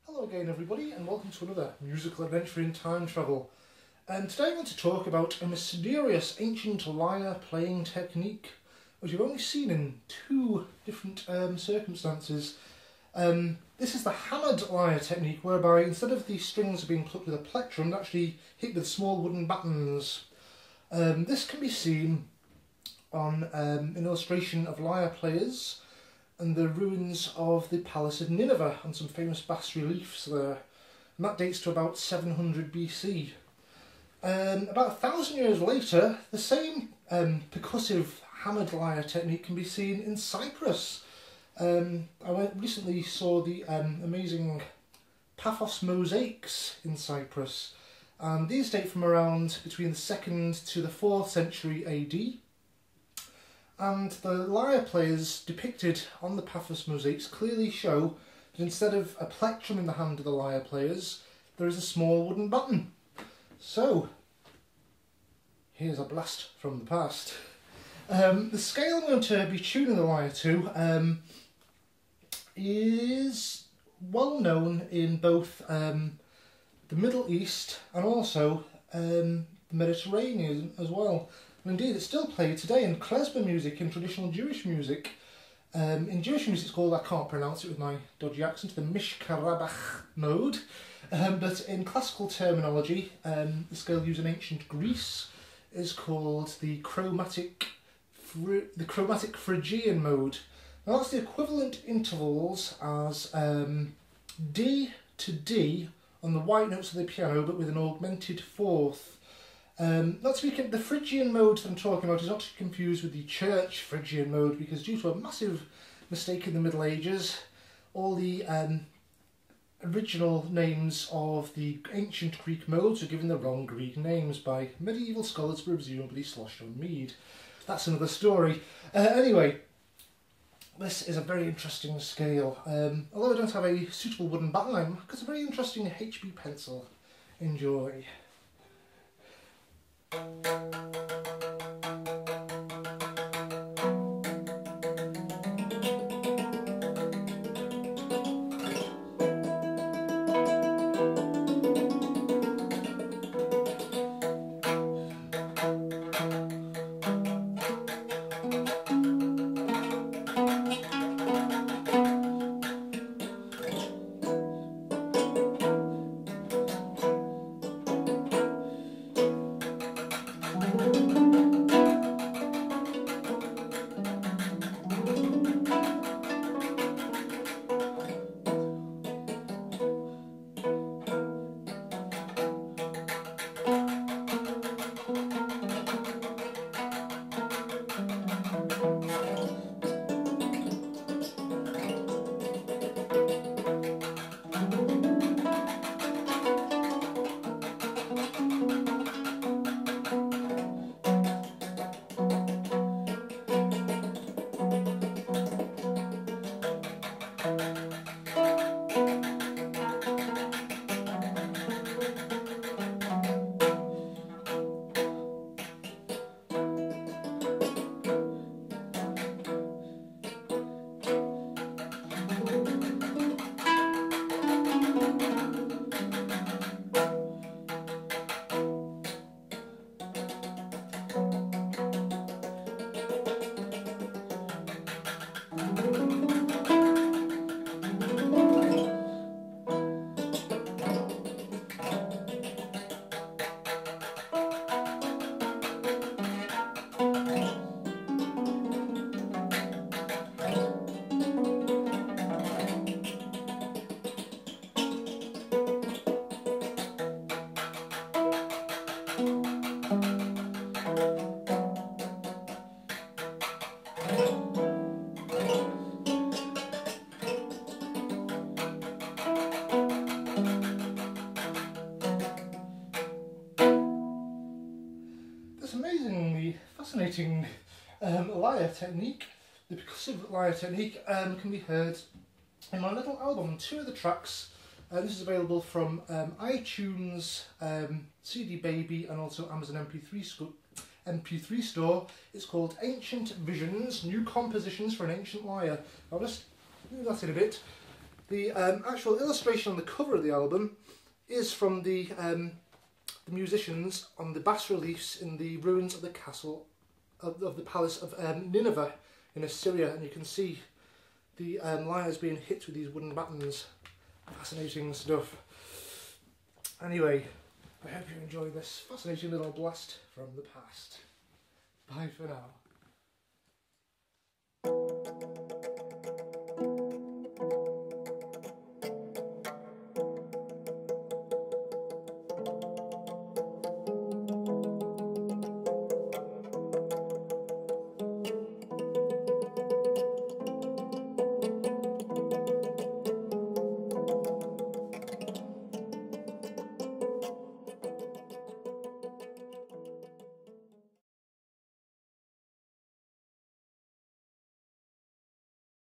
Hello again everybody and welcome to another musical adventure in time travel. And today I'm going to talk about a mysterious ancient lyre playing technique which you've only seen in two different circumstances. This is the hammered lyre technique, whereby instead of the strings being plucked with a plectrum, they're actually hit with small wooden battens. This can be seen on an illustration of lyre players and the ruins of the Palace of Nineveh and some famous bas-reliefs there. And that dates to about 700 BC. About 1,000 years later, the same percussive hammered lyre technique can be seen in Cyprus. I recently saw the amazing Paphos mosaics in Cyprus, and these date from around between the 2nd to the 4th century AD. And the lyre players depicted on the Paphos mosaics clearly show that instead of a plectrum in the hand of the lyre players, there is a small wooden baton. So, here's a blast from the past. The scale I'm going to be tuning the lyre to is well known in both the Middle East and also the Mediterranean as well. And indeed, it's still played today in klezmer music, in traditional Jewish music. In Jewish music, it's called, I can't pronounce it with my dodgy accent, the mishkarabach mode. But in classical terminology, the scale used in ancient Greece is called the chromatic Phrygian mode. Now that's the equivalent intervals as D to D on the white notes of the piano, but with an augmented fourth. The Phrygian mode that I'm talking about is not to be confused with the church Phrygian mode, because due to a massive mistake in the Middle Ages, all the original names of the ancient Greek modes were given the wrong Greek names by medieval scholars, presumably sloshed on mead. That's another story. Anyway, this is a very interesting scale. Although I don't have a suitable wooden baton, I've got a very interesting HB pencil. Enjoy. Amazingly fascinating lyre technique, the percussive lyre technique, can be heard in my little album. Two of the tracks, this is available from iTunes, CD Baby and also Amazon MP3 store. It's called Ancient Visions, New Compositions for an Ancient Lyre. I'll just move that in a bit. The actual illustration on the cover of the album is from the musicians on the bas reliefs in the ruins of the castle of the palace of Nineveh in Assyria, and you can see the lyres being hit with these wooden battens. Fascinating stuff. Anyway, I hope you enjoy this fascinating little blast from the past. Bye for now.